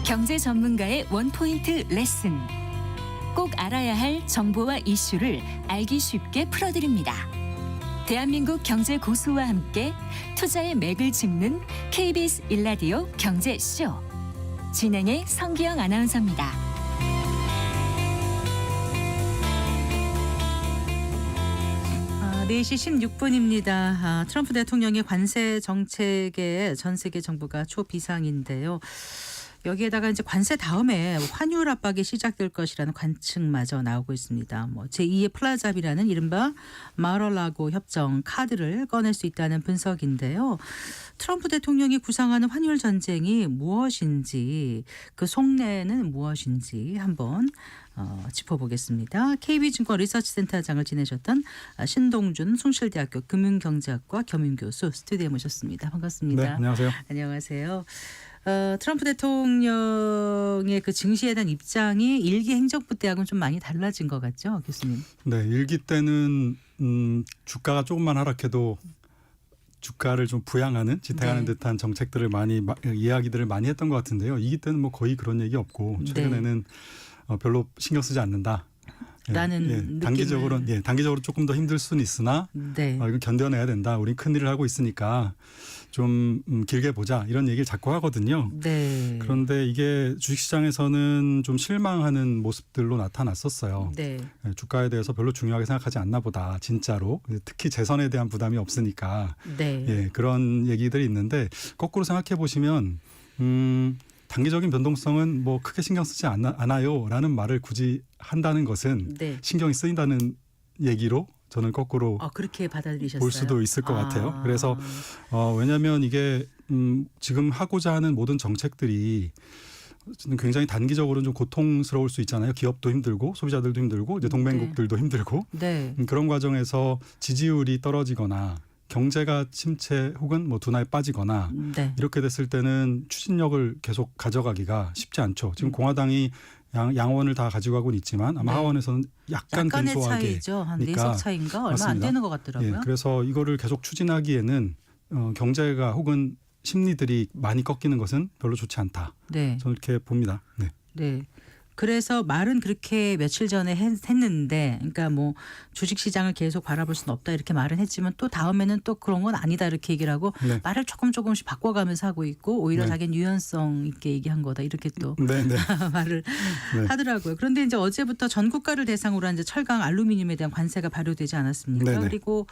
경제 전문가의 원포인트 레슨. 꼭 알아야 할 정보와 이슈를 알기 쉽게 풀어드립니다. 대한민국 경제 고수와 함께 투자의 맥을 짚는 KBS 1라디오 경제쇼. 진행의 성기영 아나운서입니다. 4시 16분입니다. 트럼프 대통령의 관세 정책에 전 세계 정부가 초비상인데요. 여기에다가 이제 관세 다음에 환율 압박이 시작될 것이라는 관측마저 나오고 있습니다. 제2의 플라잡이라는 이른바 마러라고 협정 카드를 꺼낼 수 있다는 분석인데요. 트럼프 대통령이 구상하는 환율 전쟁이 무엇인지, 그 속내는 무엇인지 한번 짚어보겠습니다. KB증권 리서치센터장을 지내셨던 신동준 숭실대학교 금융경제학과 겸임교수 스튜디오에 모셨습니다. 반갑습니다. 네, 안녕하세요. 안녕하세요. 트럼프 대통령의 그 증시에 대한 입장이 일기 행정부 때하고는 좀 많이 달라진 것 같죠, 교수님? 네, 일기 때는 주가가 조금만 하락해도 주가를 좀 부양하는, 지탱하는 네. 듯한 정책들을 이야기들을 많이 했던 것 같은데요. 이기 때는 뭐 거의 그런 얘기 없고 최근에는 별로 신경 쓰지 않는다. 라는 단기적으로 조금 더 힘들 수는 있으나 이건 견뎌내야 된다. 우린 큰일을 하고 있으니까 좀 길게 보자. 이런 얘기를 자꾸 하거든요. 네. 그런데 이게 주식시장에서는 좀 실망하는 모습들로 나타났었어요. 네. 주가에 대해서 별로 중요하게 생각하지 않나 보다. 진짜로. 특히 재선에 대한 부담이 없으니까. 네. 그런 얘기들이 있는데 거꾸로 생각해 보시면 단기적인 변동성은 뭐 크게 신경 쓰지 않아요라는 말을 굳이 한다는 것은 신경이 쓰인다는 얘기로 저는 거꾸로 그렇게 받아들이셨어요? 볼 수도 있을 것 같아요. 그래서 왜냐하면 이게 지금 하고자 하는 모든 정책들이 굉장히 단기적으로는 좀 고통스러울 수 있잖아요. 기업도 힘들고 소비자들도 힘들고 이제 동맹국들도 힘들고 그런 과정에서 지지율이 떨어지거나 경제가 침체 혹은 뭐 둔화에 빠지거나 이렇게 됐을 때는 추진력을 계속 가져가기가 쉽지 않죠. 지금 공화당이 양원을 다 가지고 가고는 있지만 아마 하원에서는 약간의 근소하게. 차이죠. 한 4석 차이인가? 얼마 안 되는 것 같더라고요. 그래서 이거를 계속 추진하기에는 경제가 혹은 심리들이 많이 꺾이는 것은 별로 좋지 않다. 저는 이렇게 봅니다. 네. 그래서 말은 그렇게 며칠 전에 했는데, 그러니까 뭐 주식시장을 계속 바라볼 수는 없다 이렇게 말은 했지만 또 다음에는 또 그런 건 아니다 이렇게 얘기를 하고 말을 조금씩 바꿔가면서 하고 있고 오히려 자기는 유연성 있게 얘기한 거다 이렇게 또 말을 하더라고요. 그런데 이제 어제부터 전 국가를 대상으로 한 이제 철강 알루미늄에 대한 관세가 발효되지 않았습니까? 그리고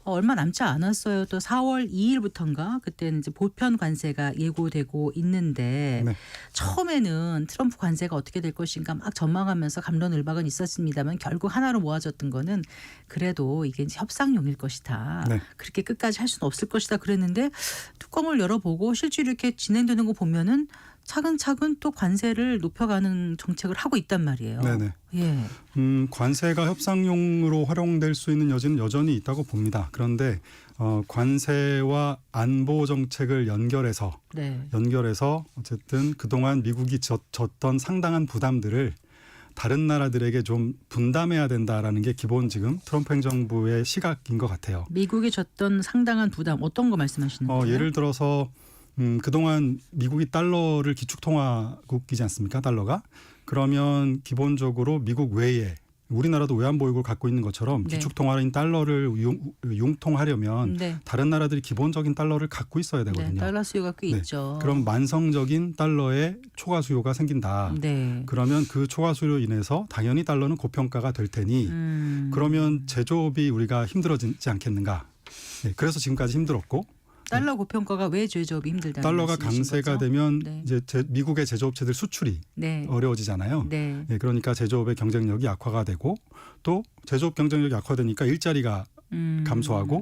얼마 남지 않았어요. 또 4월 2일부터인가 그때는 이제 보편 관세가 예고되고 있는데 처음에는 트럼프 관세가 어떻게 될 것인가 막 전망하면서 갑론을박은 있었습니다만 결국 하나로 모아졌던 거는 그래도 이게 이제 협상용일 것이다. 그렇게 끝까지 할 수는 없을 것이다 그랬는데 뚜껑을 열어보고 실제로 이렇게 진행되는 거 보면은 차근차근 또 관세를 높여가는 정책을 하고 있단 말이에요. 관세가 협상용으로 활용될 수 있는 여지는 여전히 있다고 봅니다. 그런데 관세와 안보 정책을 연결해서 어쨌든 그동안 미국이 졌던 상당한 부담들을 다른 나라들에게 좀 분담해야 된다라는 게 기본 지금 트럼프 행정부의 시각인 것 같아요. 미국이 졌던 상당한 부담 어떤 거 말씀하시는 거예요? 예를 들어서 그동안 미국이 달러를 기축통화국이지 않습니까? 달러가. 그러면 기본적으로 미국 외에 우리나라도 외환보유고를 갖고 있는 것처럼 기축통화인 달러를 융통하려면 다른 나라들이 기본적인 달러를 갖고 있어야 되거든요. 달러 수요가 꽤 있죠. 그럼 만성적인 달러의 초과 수요가 생긴다. 그러면 그 초과 수요로 인해서 당연히 달러는 고평가가 될 테니 그러면 제조업이 우리가 힘들어지지 않겠는가. 그래서 지금까지 힘들었고 달러 고평가가 왜 제조업이 힘들다는 달러가 강세가 되면 이제 미국의 제조업체들 수출이 어려워지잖아요. 그러니까 제조업의 경쟁력이 약화가 되고 또 제조업 경쟁력이 약화되니까 일자리가 감소하고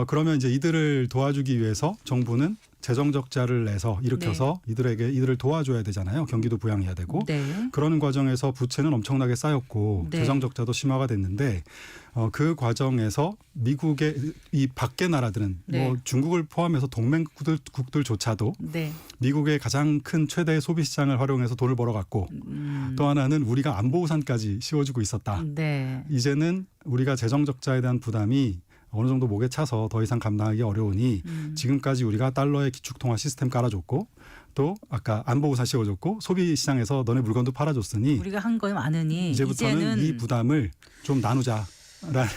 그러면 이제 이들을 도와주기 위해서 정부는 재정 적자를 내서 일으켜서 이들을 도와줘야 되잖아요. 경기도 부양해야 되고 그러는 과정에서 부채는 엄청나게 쌓였고 재정 적자도 심화가 됐는데 그 과정에서 미국의 이 밖의 나라들은 뭐 중국을 포함해서 동맹국들조차도 미국의 가장 큰 최대의 소비 시장을 활용해서 돈을 벌어갔고 또 하나는 우리가 안보 우산까지 씌워주고 있었다. 이제는 우리가 재정 적자에 대한 부담이 어느 정도 목에 차서 더 이상 감당하기 어려우니 지금까지 우리가 달러의 기축통화 시스템 깔아줬고 또 아까 안보고사 씌워줬고 소비 시장에서 너네 물건도 팔아줬으니 우리가 한 거 많으니 이제부터는 이 부담을 좀 나누자. 라는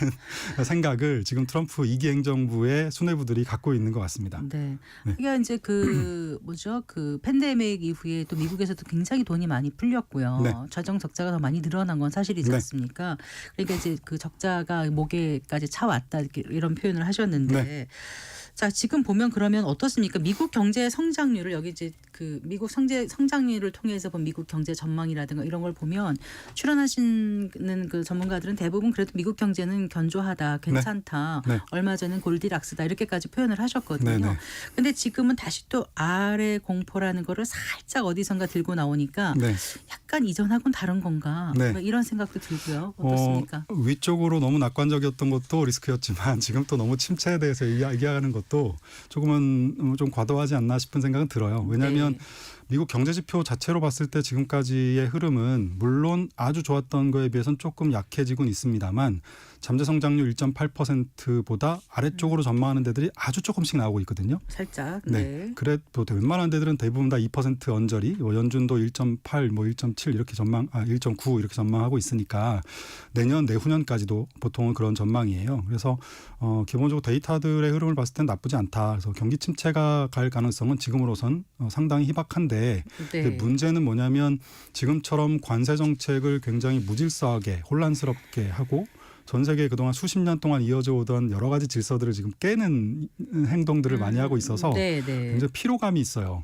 생각을 지금 트럼프 2기 행정부의 수뇌부들이 갖고 있는 것 같습니다. 네. 그게 이제 그 뭐죠? 그 팬데믹 이후에 또 미국에서도 굉장히 돈이 많이 풀렸고요. 네. 재정 적자가 더 많이 늘어난 건 사실이지 네. 않습니까? 그러니까 이제 그 적자가 목에까지 차왔다 이런 표현을 하셨는데 네. 자, 지금 보면 그러면 어떻습니까? 미국 경제 성장률을 여기 이제 그 미국 성장률을 통해서 본 미국 경제 전망이라든가 이런 걸 보면 출연하시는 그 전문가들은 대부분 그래도 미국 경제는 견조하다, 괜찮다, 네. 얼마 전엔 골디락스다 이렇게까지 표현을 하셨거든요. 네. 근데 지금은 다시 또 아래 공포라는 거를 살짝 어디선가 들고 나오니까 네. 약간 이전하고는 다른 건가? 네. 뭐 이런 생각도 들고요. 어떻습니까? 위쪽으로 너무 낙관적이었던 것도 리스크였지만 지금 또 너무 침체에 대해서 얘기하는 것도 조금은 좀 과도하지 않나 싶은 생각은 들어요. 왜냐하면 미국 경제 지표 자체로 봤을 때 지금까지의 흐름은 물론 아주 좋았던 거에 비해서는 조금 약해지곤 있습니다만 잠재 성장률 1.8%보다 아래쪽으로 전망하는 데들이 아주 조금씩 나오고 있거든요. 살짝. 네. 그래도 웬만한 데들은 대부분 다 2% 언저리, 연준도 1.8, 1.7 이렇게 1.9 이렇게 전망하고 있으니까 내년, 내후년까지도 보통은 그런 전망이에요. 그래서 기본적으로 데이터들의 흐름을 봤을 땐 나쁘지 않다. 그래서 경기 침체가 갈 가능성은 지금으로선 상당히 희박한데 문제는 뭐냐면 지금처럼 관세 정책을 굉장히 무질서하게 혼란스럽게 하고 전 세계에 그동안 수십 년 동안 이어져 오던 여러 가지 질서들을 지금 깨는 행동들을 많이 하고 있어서 굉장히 피로감이 있어요.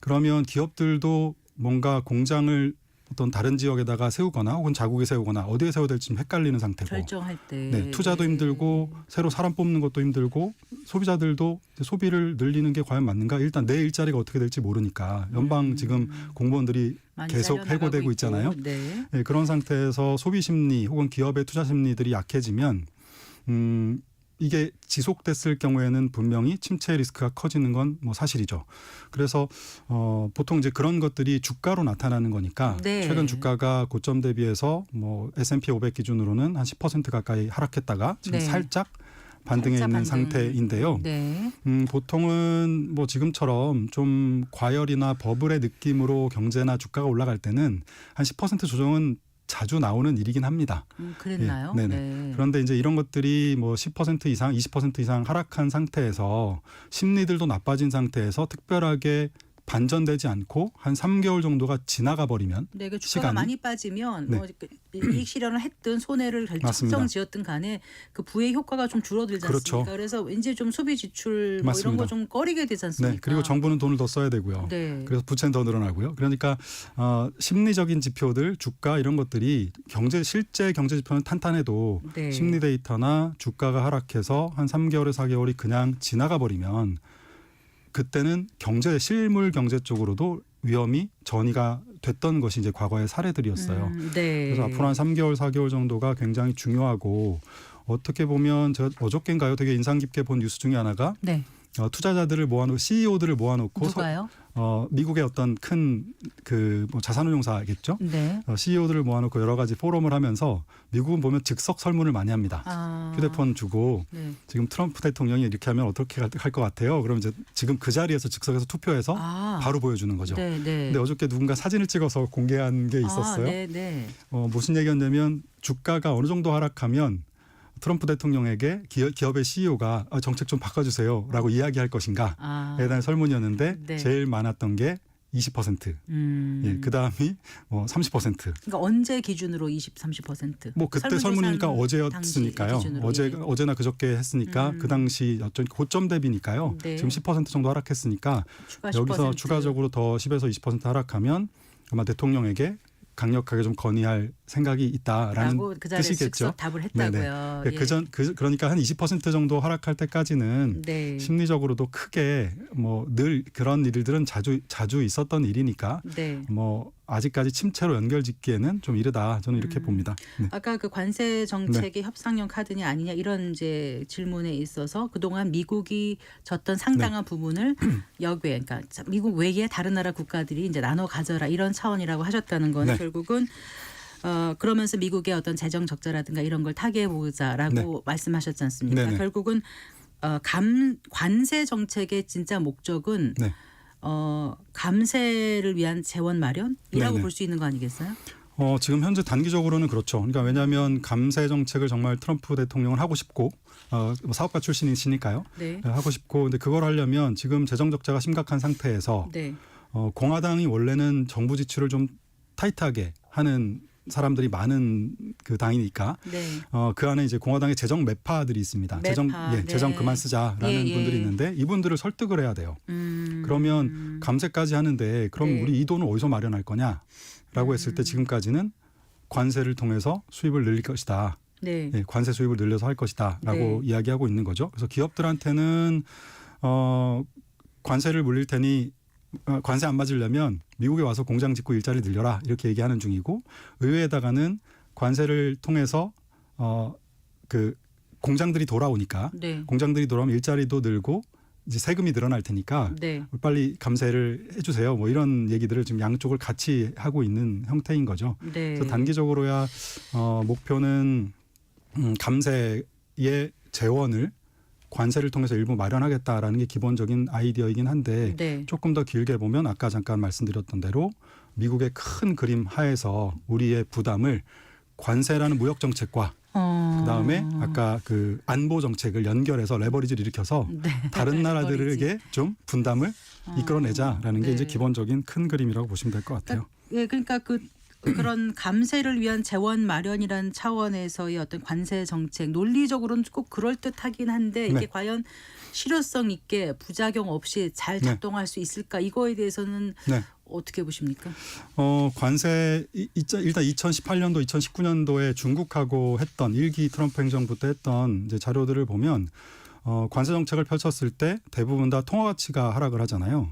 그러면 기업들도 뭔가 공장을 어떤 다른 지역에다가 세우거나 혹은 자국에 세우거나 어디에 세워야 될지 좀 헷갈리는 상태고 결정할 때 네, 투자도 힘들고 새로 사람 뽑는 것도 힘들고 소비자들도 소비를 늘리는 게 과연 맞는가? 일단 내 일자리가 어떻게 될지 모르니까 연방 지금 공무원들이 계속 해고되고 있잖아요. 네, 그런 상태에서 소비 심리 혹은 기업의 투자 심리들이 약해지면 이게 지속됐을 경우에는 분명히 침체 리스크가 커지는 건 뭐 사실이죠. 그래서 보통 이제 그런 것들이 주가로 나타나는 거니까 최근 주가가 고점 대비해서 뭐 S&P 500 기준으로는 한 10% 가까이 하락했다가 지금 살짝 반등해 있는 상태인데요. 보통은 뭐 지금처럼 좀 과열이나 버블의 느낌으로 경제나 주가가 올라갈 때는 한 10% 조정은 자주 나오는 일이긴 합니다. 그랬나요? 네. 그런데 이제 이런 것들이 뭐 10% 이상, 20% 이상 하락한 상태에서 심리들도 나빠진 상태에서 특별하게 반전되지 않고 한 3개월 정도가 지나가 버리면 그 주가가 많이 빠지면 뭐 이익 실현을 했든 손해를 결정지었든 간에 그 부의 효과가 좀 줄어들지 않습니까? 그래서 왠지 좀 소비 지출 뭐 이런 거 좀 꺼리게 되지 않습니까? 그리고 정부는 돈을 더 써야 되고요. 그래서 부채는 더 늘어나고요. 그러니까 심리적인 지표들, 주가 이런 것들이 실제 경제 지표는 탄탄해도 심리 데이터나 주가가 하락해서 한 3개월에서 4개월이 그냥 지나가 버리면 그때는 실물 경제 쪽으로도 위험이 전이가 됐던 것이 이제 과거의 사례들이었어요. 그래서 앞으로 한 3개월, 4개월 정도가 굉장히 중요하고 어떻게 보면 제가 어저께인가요? 되게 인상 깊게 본 뉴스 중에 하나가 투자자들을 모아놓고 CEO들을 모아놓고 누가요? 미국의 어떤 큰 그 뭐 자산운용사겠죠. CEO들을 모아놓고 여러 가지 포럼을 하면서 미국은 보면 즉석 설문을 많이 합니다. 휴대폰 주고 지금 트럼프 대통령이 이렇게 하면 어떻게 할 것 같아요? 그럼 이제 지금 그 자리에서 즉석에서 투표해서 바로 보여주는 거죠. 근데 어저께 누군가 사진을 찍어서 공개한 게 있었어요. 무슨 얘기였냐면 주가가 어느 정도 하락하면 트럼프 대통령에게 기업의 CEO가 정책 좀 바꿔주세요라고 이야기할 것인가에 대한 설문이었는데 제일 많았던 게 20%. 그다음이 30%. 그러니까 언제 기준으로 30%? 뭐 그때 설문이니까 어제였으니까요. 어제나 그저께 했으니까 그 당시 어쩐 고점 대비니까요. 지금 10% 정도 하락했으니까 여기서 추가적으로 더 10에서 20% 하락하면 아마 대통령에게 강력하게 좀 건의할 생각이 있다라는 그 뜻이겠죠. 답을 했다고요. 그러니까 한 20% 정도 하락할 때까지는 심리적으로도 크게 뭐 늘 그런 일들은 자주 있었던 일이니까 뭐 아직까지 침체로 연결짓기에는 좀 이르다 저는 이렇게 봅니다. 아까 그 관세 정책의 협상용 카드냐 아니냐 이런 이제 질문에 있어서 그동안 미국이 졌던 상당한 부분을 역외, 그러니까 미국 외에 다른 나라 국가들이 이제 나눠 가져라 이런 차원이라고 하셨다는 건 결국은 그러면서 미국의 어떤 재정 적자라든가 이런 걸 타개해 보자라고 말씀하셨지 않습니까? 결국은 관세 정책의 진짜 목적은 네. 감세를 위한 재원 마련이라고 볼 수 있는 거 아니겠어요? 지금 현재 단기적으로는 그렇죠. 그러니까 왜냐하면 감세 정책을 정말 트럼프 대통령은 하고 싶고 사업가 출신이시니까요. 네. 하고 싶고 근데 그걸 하려면 지금 재정 적자가 심각한 상태에서 네. 공화당이 원래는 정부 지출을 좀 타이트하게 하는 사람들이 많은 그 당이니까 네. 그 안에 이제 공화당의 재정 매파들이 있습니다. 재정 네. 재정 그만 쓰자라는 분들이 있는데 이분들을 설득을 해야 돼요. 그러면 감세까지 하는데 그럼 네. 우리 이 돈을 어디서 마련할 거냐라고 했을 때 지금까지는 관세를 통해서 수입을 늘릴 것이다. 네. 관세 수입을 늘려서 할 것이다라고 네. 이야기하고 있는 거죠. 그래서 기업들한테는 관세를 물릴 테니 관세 안 맞으려면 미국에 와서 공장 짓고 일자리 늘려라 이렇게 얘기하는 중이고 의회에다가는 관세를 통해서 그 공장들이 돌아오니까 네. 공장들이 돌아오면 일자리도 늘고 이제 세금이 늘어날 테니까 네. 빨리 감세를 해주세요. 뭐 이런 얘기들을 지금 양쪽을 같이 하고 있는 형태인 거죠. 네. 그래서 단기적으로야 목표는 감세의 재원을 관세를 통해서 일부 마련하겠다라는 게 기본적인 아이디어이긴 한데 네. 조금 더 길게 보면 아까 잠깐 말씀드렸던 대로 미국의 큰 그림 하에서 우리의 부담을 관세라는 무역 정책과 그다음에 아까 그 안보 정책을 연결해서 레버리지를 일으켜서 네. 다른 나라들에게 좀 분담을 이끌어내자라는 게 네. 이제 기본적인 큰 그림이라고 보시면 될 것 같아요. 그러니까 그런 감세를 위한 재원 마련이라는 차원에서의 어떤 관세 정책 논리적으로는 꼭 그럴듯하긴 한데 이게 네. 과연 실효성 있게 부작용 없이 잘 작동할 수 있을까 이거에 대해서는 네. 어떻게 보십니까? 관세 일단 2018년도 2019년도에 중국하고 했던 1기 트럼프 행정부 때 했던 이제 자료들을 보면 관세 정책을 펼쳤을 때 대부분 다 통화 가치가 하락을 하잖아요.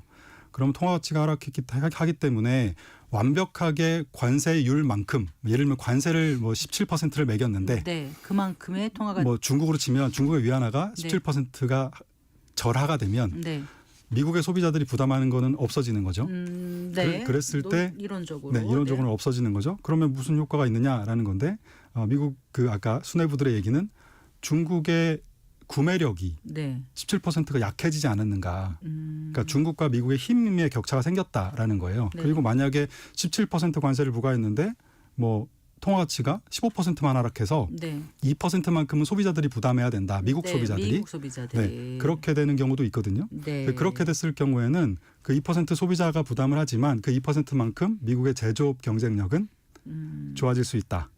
그럼 통화 가치가 하기 때문에 완벽하게 관세율만큼 예를 들면 관세를 뭐 17%를 매겼는데 네, 그만큼의 통화가 뭐 중국으로 치면 중국의 위안화가 17%가 절하가 되면 네. 미국의 소비자들이 부담하는 거는 없어지는 거죠. 네. 그랬을 때 이론적으로 이론적으로는 없어지는 거죠. 그러면 무슨 효과가 있느냐라는 건데 미국 그 아까 수뇌부들의 얘기는 중국의 구매력이 네. 17%가 약해지지 않았는가. 그러니까 중국과 미국의 힘의 격차가 생겼다라는 거예요. 네. 그리고 만약에 17% 관세를 부과했는데 뭐 통화 가치가 15%만 하락해서 네. 2%만큼은 소비자들이 부담해야 된다. 미국 네, 소비자들이. 미국 소비자들이. 네, 그렇게 되는 경우도 있거든요. 네. 그렇게 됐을 경우에는 그 2% 소비자가 부담을 하지만 그 2%만큼 미국의 제조업 경쟁력은 좋아질 수 있다.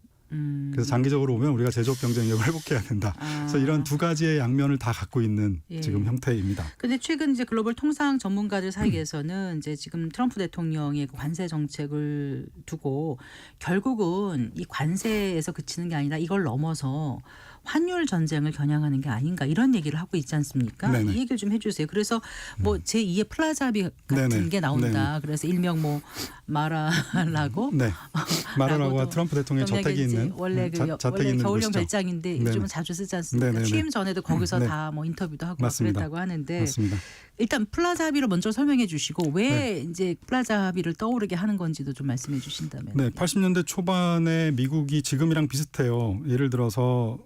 그래서 장기적으로 보면 우리가 제조업 경쟁력을 회복해야 된다. 그래서 이런 두 가지의 양면을 다 갖고 있는 지금 형태입니다. 그런데 최근 이제 글로벌 통상 전문가들 사이에서는 이제 지금 트럼프 대통령의 그 관세 정책을 두고 결국은 이 관세에서 그치는 게 아니라 이걸 넘어서 환율 전쟁을 겨냥하는 게 아닌가 이런 얘기를 하고 있지 않습니까? 네네. 이 얘기를 좀 해주세요. 그래서 뭐 제2의 플라자 합의 같은 네네. 게 나온다. 네네. 그래서 일명 뭐 마라라고. 네, 마라라고가 라고도 트럼프 대통령의 저택이 있는 원래 자택이 원래 있는 겨울용 곳이죠. 별장인데 네네. 요즘은 자주 쓰지 않습니까? 네네네. 취임 전에도 거기서 네. 다 뭐 인터뷰도 하고 맞습니다. 그랬다고 하는데 맞습니다. 일단 플라자 합의를 먼저 설명해 주시고 왜 이제 플라자 합의를 떠오르게 하는 건지도 좀 말씀해 주신다면. 네, 80년대 초반에 미국이 지금이랑 비슷해요. 예를 들어서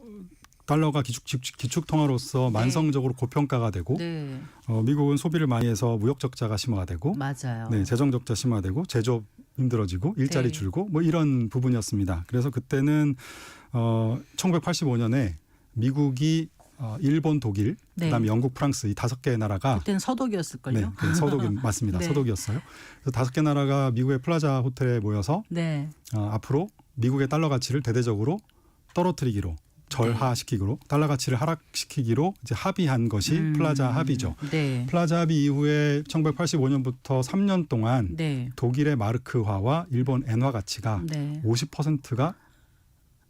달러가 기축 통화로서 만성적으로 고평가가 되고 네. 미국은 소비를 많이 해서 무역 적자가 심화되고 맞아요. 네, 재정 적자 심화되고 제조업 힘들어지고 일자리 네. 줄고 뭐 이런 부분이었습니다. 그래서 그때는 1985년에 미국이 일본, 독일, 네. 그다음에 영국, 프랑스 이 5개 나라가 그때는 서독이었을걸요. 네, 서독이 맞습니다. 네. 서독이었어요. 그래서 5개 나라가 미국의 플라자 호텔에 모여서 네. 앞으로 미국의 달러 가치를 대대적으로 떨어뜨리기로 절하시키기로 달러 가치를 하락시키기로 이제 합의한 것이 플라자 합의죠. 네. 플라자 합의 이후에 1985년부터 3년 동안 네. 독일의 마르크화와 일본 엔화 가치가 네. 50%가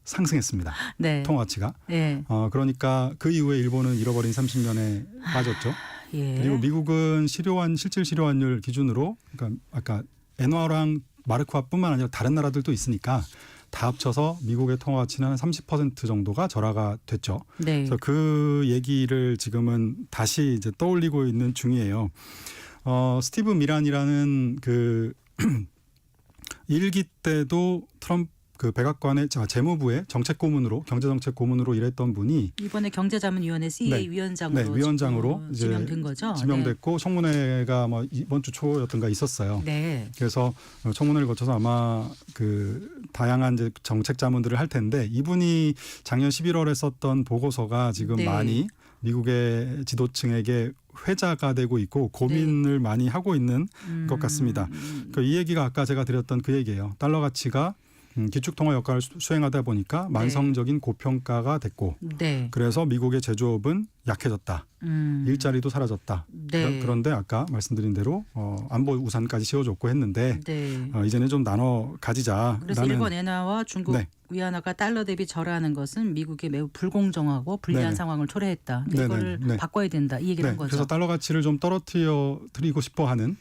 상승했습니다. 네. 통화 가치가. 네. 그러니까 그 이후에 일본은 잃어버린 30년에 빠졌죠. 예. 그리고 미국은 실질 실효환율 기준으로 그러니까 아까 엔화랑 마르크화뿐만 아니라 다른 나라들도 있으니까 다 합쳐서 미국의 통화 가치는 한 30% 정도가 절하가 됐죠. 네. 그래서 그 얘기를 지금은 다시 이제 떠올리고 있는 중이에요. 스티브 미란이라는 그 1기 때도 그 백악관의 재무부의 정책고문으로 경제정책고문으로 일했던 분이 이번에 경제자문위원회 CA 위원장으로 위원장으로 이제 지명된 거죠. 지명됐고 청문회가 뭐 이번 주 초였던가 있었어요. 네. 그래서 청문회를 거쳐서 아마 그 다양한 이제 정책 자문들을 할 텐데 이분이 작년 11월에 썼던 보고서가 지금 많이 미국의 지도층에게 회자가 되고 있고 고민을 많이 하고 있는 것 같습니다. 이 얘기가 아까 제가 드렸던 그 얘기예요. 달러 가치가 기축통화 역할을 수행하다 보니까 만성적인 고평가가 됐고 그래서 미국의 제조업은 약해졌다. 일자리도 사라졌다. 그런데 아까 말씀드린 대로 안보 우산까지 씌워줬고 했는데 이제는 좀 나눠 가지자. 그래서 일본 엔화와 중국 위안화가 달러 대비 절하하는 것은 미국에 매우 불공정하고 불리한 상황을 초래했다. 이걸 바꿔야 된다. 이 얘기를 한 거죠. 그래서 달러 가치를 좀 떨어뜨려 드리고 싶어하는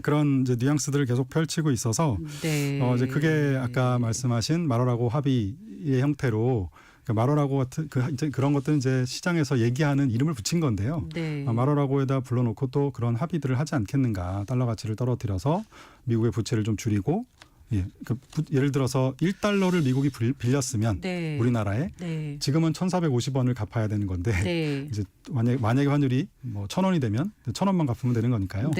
그런 이제 뉘앙스들을 계속 펼치고 있어서 이제 그게 아까 말씀하신 마로라고 합의의 형태로 마로라고 같은 이제 그런 것들은 이제 시장에서 얘기하는 이름을 붙인 건데요. 마로라고에다 불러놓고 또 그런 합의들을 하지 않겠는가. 달러 가치를 떨어뜨려서 미국의 부채를 좀 줄이고 예를 들어서 1달러를 미국이 빌렸으면 우리나라에 지금은 1,450원을 갚아야 되는 건데 이제 만약에 환율이 뭐 1,000원이 되면 1,000원만 갚으면 되는 거니까요.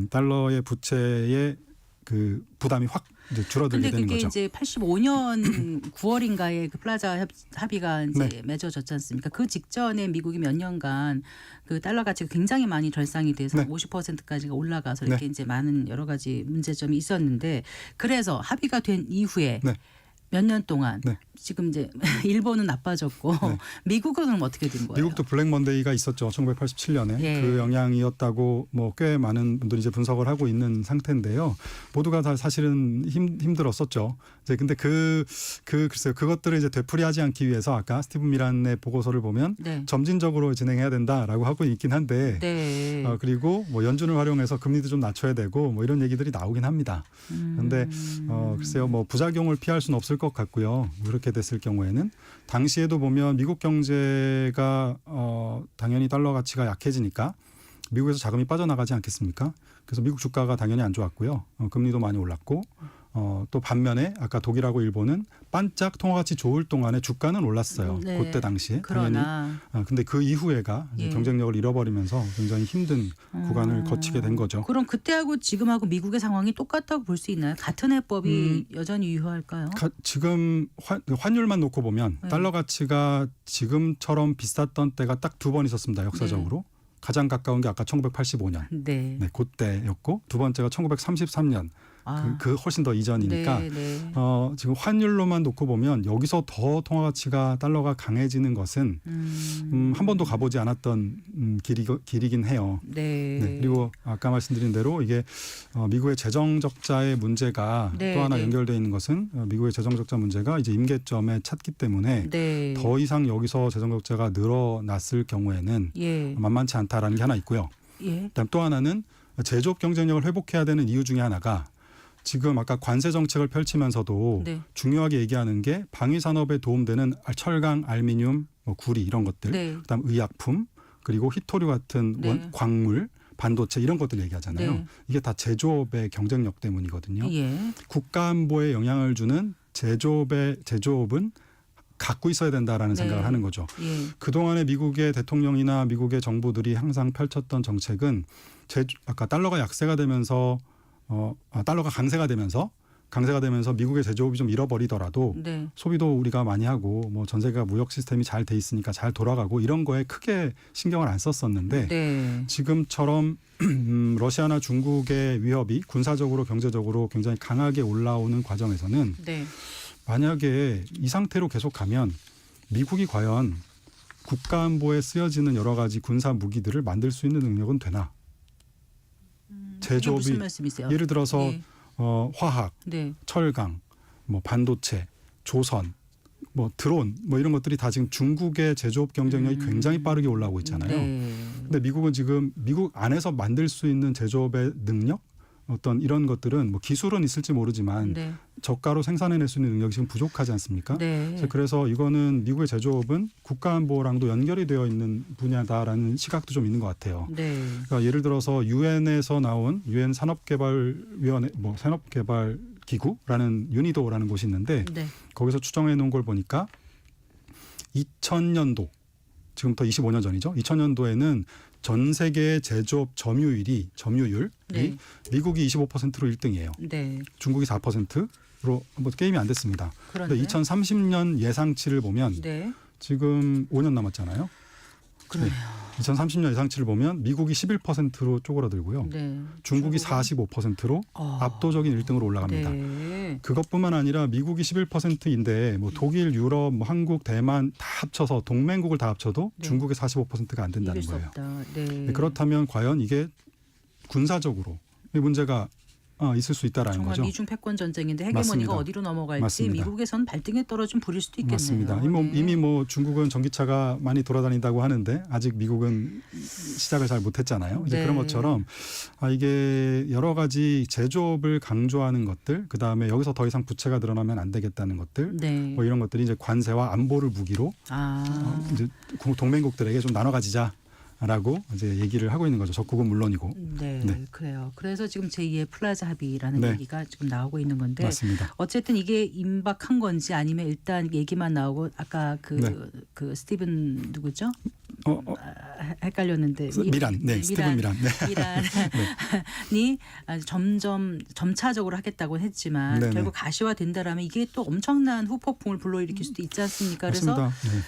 달러의 부채의 그 부담이 확 이제 줄어들게 되는 거죠. 근데 그게 이제 85년 9월인가에 그 플라자 합의가 이제 맺어졌지 않습니까? 그 직전에 미국이 몇 년간 그 달러 가치가 굉장히 많이 절상이 돼서 50%까지가 올라가서 이렇게 이제 많은 여러 가지 문제점이 있었는데 그래서 합의가 된 이후에 몇 년 동안 지금 이제 일본은 나빠졌고 미국은 그럼 어떻게 된 거예요? 미국도 블랙 먼데이가 있었죠. 1987년에 그 영향이었다고 뭐 꽤 많은 분들이 이제 분석을 하고 있는 상태인데요. 모두가 다 사실은 힘들었었죠. 이제 근데 글쎄요 그것들을 이제 되풀이하지 않기 위해서 아까 스티븐 미란의 보고서를 보면 점진적으로 진행해야 된다라고 하고 있긴 한데 그리고 뭐 연준을 활용해서 금리도 좀 낮춰야 되고 뭐 이런 얘기들이 나오긴 합니다. 그런데 글쎄요 뭐 부작용을 피할 수는 없을 것 같고요. 그렇게 됐을 경우에는 당시에도 보면 미국 경제가 당연히 달러 가치가 약해지니까 미국에서 자금이 빠져나가지 않겠습니까? 그래서 미국 주가가 당연히 안 좋았고요. 금리도 많이 올랐고 또 반면에 아까 독일하고 일본은 반짝 통화가치 좋을 동안에 주가는 올랐어요. 그때 당시에. 그러나 근데 그 이후에가 경쟁력을 잃어버리면서 굉장히 힘든 구간을 거치게 된 거죠. 그럼 그때하고 지금하고 미국의 상황이 똑같다고 볼 수 있나요? 같은 해법이 여전히 유효할까요? 지금 환율만 놓고 보면 달러 가치가 지금처럼 비쌌던 때가 딱 2번 있었습니다. 역사적으로. 가장 가까운 게 아까 1985년. 그때였고 두 번째가 1933년. 그 훨씬 더 이전이니까 지금 환율로만 놓고 보면 여기서 더 통화 가치가 달러가 강해지는 것은 한 번도 가보지 않았던 길이긴 해요. 그리고 아까 말씀드린 대로 이게 미국의 재정 적자의 문제가 또 하나 연결되어 있는 것은 미국의 재정 적자 문제가 이제 임계점에 찼기 때문에 더 이상 여기서 재정 적자가 늘어났을 경우에는 만만치 않다라는 게 하나 있고요. 그다음 또 하나는 제조업 경쟁력을 회복해야 되는 이유 중에 하나가 지금 아까 관세 정책을 펼치면서도 중요하게 얘기하는 게 방위 산업에 도움되는 철강, 알미늄, 뭐 구리 이런 것들, 그다음 의약품, 그리고 히토류 같은 광물, 반도체 이런 것들 얘기하잖아요. 이게 다 제조업의 경쟁력 때문이거든요. 국가 안보에 영향을 주는 제조업은 갖고 있어야 된다라는 생각을 하는 거죠. 그동안에 미국의 대통령이나 미국의 정부들이 항상 펼쳤던 정책은 아까 달러가 약세가 되면서 달러가 강세가 되면서 미국의 제조업이 좀 잃어버리더라도 소비도 우리가 많이 하고 뭐 전 세계가 무역 시스템이 잘 돼 있으니까 잘 돌아가고 이런 거에 크게 신경을 안 썼었는데 지금처럼 러시아나 중국의 위협이 군사적으로 경제적으로 굉장히 강하게 올라오는 과정에서는 만약에 이 상태로 계속 가면 미국이 과연 국가 안보에 쓰여지는 여러 가지 군사 무기들을 만들 수 있는 능력은 되나? 제조업이 무슨 말씀이세요? 예를 들어서 화학, 철강, 뭐 반도체, 조선, 뭐 드론, 뭐 이런 것들이 다 지금 중국의 제조업 경쟁력이 굉장히 빠르게 올라오고 있잖아요. 근데 미국은 지금 미국 안에서 만들 수 있는 제조업의 능력, 어떤 이런 것들은 뭐 기술은 있을지 모르지만 저가로 생산해낼 수 있는 능력이 지금 부족하지 않습니까? 그래서 이거는 미국의 제조업은 국가안보랑도 연결이 되어 있는 분야다라는 시각도 좀 있는 것 같아요. 그러니까 예를 들어서 유엔에서 나온 유엔 산업개발위원회, 뭐 산업개발 기구라는 유니도라는 곳이 있는데 네. 거기서 추정해 놓은 걸 보니까 2000년도 지금부터 25년 전이죠. 2000년도에는 전 세계 제조업 점유율이 네. 미국이 25%로 1등이에요. 네. 중국이 4%로 뭐 게임이 안 됐습니다. 그런데 2030년 예상치를 보면 네. 지금 5년 남았잖아요. 그래요. 2030년 예상치를 보면 미국이 11%로 쪼그라들고요. 네. 중국이 45%로 압도적인 1등으로 올라갑니다. 네. 그것뿐만 아니라 미국이 11%인데 뭐 독일, 유럽, 뭐 한국, 대만 다 합쳐서 동맹국을 다 합쳐도 네. 중국의 45%가 안 된다는 이길 수 거예요. 없다. 네. 그렇다면 과연 이게 군사적으로 이 문제가 있을 수 있다라는 정말 거죠. 미중 패권 전쟁인데 헤게모니가 맞습니다. 어디로 넘어갈지 맞습니다. 미국에서는 발등에 떨어진 불일 수도 있겠네요. 맞습니다. 네. 이미 뭐 중국은 전기차가 많이 돌아다닌다고 하는데 아직 미국은 시작을 잘 못했잖아요. 이제 네. 그런 것처럼 이게 여러 가지 제조업을 강조하는 것들, 그 다음에 여기서 더 이상 부채가 늘어나면 안 되겠다는 것들, 네. 뭐 이런 것들이 이제 관세와 안보를 무기로 이제 동맹국들에게 좀 나눠 가지자. 라고 이제 얘기를 하고 있는 거죠. 적국은 물론이고. 네, 네. 그래요. 그래서 지금 제2의 플라자 합의라는 네. 얘기가 지금 나오고 있는 건데 맞습니다. 어쨌든 이게 임박한 건지 아니면 일단 얘기만 나오고 아까 그 스티븐 누구죠? 헷갈렸는데 미란, 네, 스티븐 미란. 네. 미란이 점점 점차적으로 하겠다고 했지만 네네. 결국 가시화된다라면 이게 또 엄청난 후폭풍을 불러일으킬 수도 있지 않습니까? 그래서 맞습니다. 네.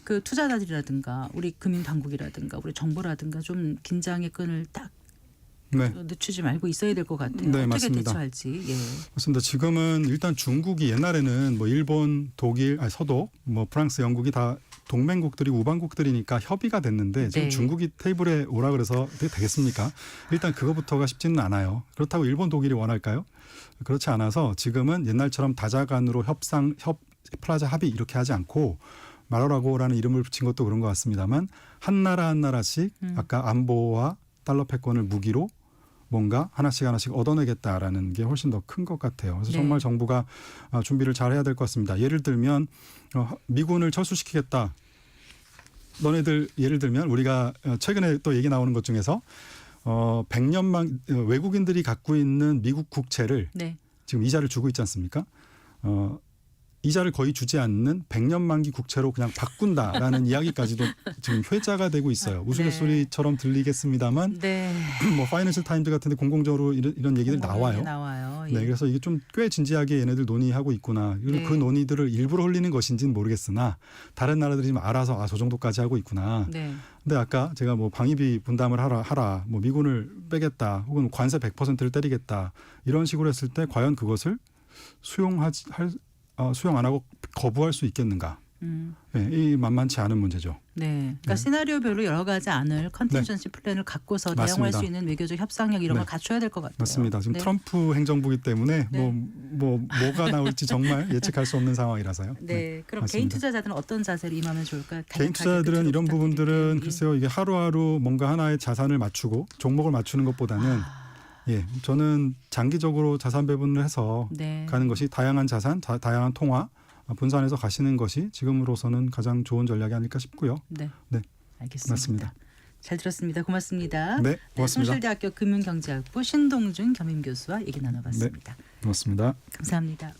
그 투자자들이라든가 우리 금융당국이라든가 우리 정부라든가 좀 긴장의 끈을 딱 네. 늦추지 말고 있어야 될 것 같아요. 네, 어떻게 맞습니다. 대처할지. 예. 맞습니다. 지금은 일단 중국이 옛날에는 뭐 일본, 독일, 서독, 뭐 프랑스, 영국이 다 동맹국들이 우방국들이니까 협의가 됐는데 지금 네. 중국이 테이블에 오라 그래서 되겠습니까? 일단 그거부터가 쉽지는 않아요. 그렇다고 일본, 독일이 원할까요? 그렇지 않아서 지금은 옛날처럼 다자간으로 플라자 합의 이렇게 하지 않고 마라라고라는 이름을 붙인 것도 그런 것 같습니다만 한 나라 한 나라씩 아까 안보와 달러 패권을 무기로 뭔가 하나씩 얻어내겠다라는 게 훨씬 더 큰 것 같아요. 그래서 네. 정말 정부가 준비를 잘 해야 될 것 같습니다. 예를 들면 미군을 철수시키겠다. 너네들 예를 들면 우리가 최근에 또 얘기 나오는 것 중에서 100년만 외국인들이 갖고 있는 미국 국채를 네. 지금 이자를 주고 있지 않습니까? 이자를 거의 주지 않는 100년 만기 국채로 그냥 바꾼다라는 이야기까지도 지금 회자가 되고 있어요. 우스갯소리처럼 들리겠습니다만 네. 뭐 파이낸셜 타임즈 같은 데 공공적으로 이런 얘기들이 나와요. 예. 네, 그래서 이게 좀 꽤 진지하게 얘네들 논의하고 있구나. 그리고 네. 그 논의들을 일부러 흘리는 것인지는 모르겠으나 다른 나라들이 좀 알아서 저 정도까지 하고 있구나. 네. 근데 아까 제가 뭐 방위비 분담을 하라, 뭐 미군을 빼겠다, 혹은 관세 100%를 때리겠다 이런 식으로 했을 때 과연 그것을 수용 안 하고 거부할 수 있겠는가? 네, 이 만만치 않은 문제죠. 네. 그러니까 시나리오별로 여러 가지 안을 컨틴전시 플랜을 갖고서 대응할 맞습니다. 수 있는 외교적 협상력 이런 네. 걸 갖춰야 될 것 같아요. 맞습니다. 지금 네. 트럼프 행정부이기 때문에 네. 뭐가 나올지 정말 예측할 수 없는 상황이라서요. 네. 그럼 맞습니다. 개인 투자자들은 어떤 자세를 임하면 좋을까? 개인 투자자들은 이런 부분들은 글쎄요, 이게 하루하루 뭔가 하나의 자산을 맞추고 종목을 맞추는 것보다는 저는 장기적으로 자산 배분을 해서 네. 가는 것이 다양한 자산, 다양한 통화 분산해서 가시는 것이 지금으로서는 가장 좋은 전략이 아닐까 싶고요. 네. 네. 알겠습니다. 맞습니다. 잘 들었습니다. 고맙습니다. 네, 고맙습니다. 성실대학교 금융경제학부 신동준 겸임교수와 얘기 나눠봤습니다. 네, 고맙습니다. 감사합니다.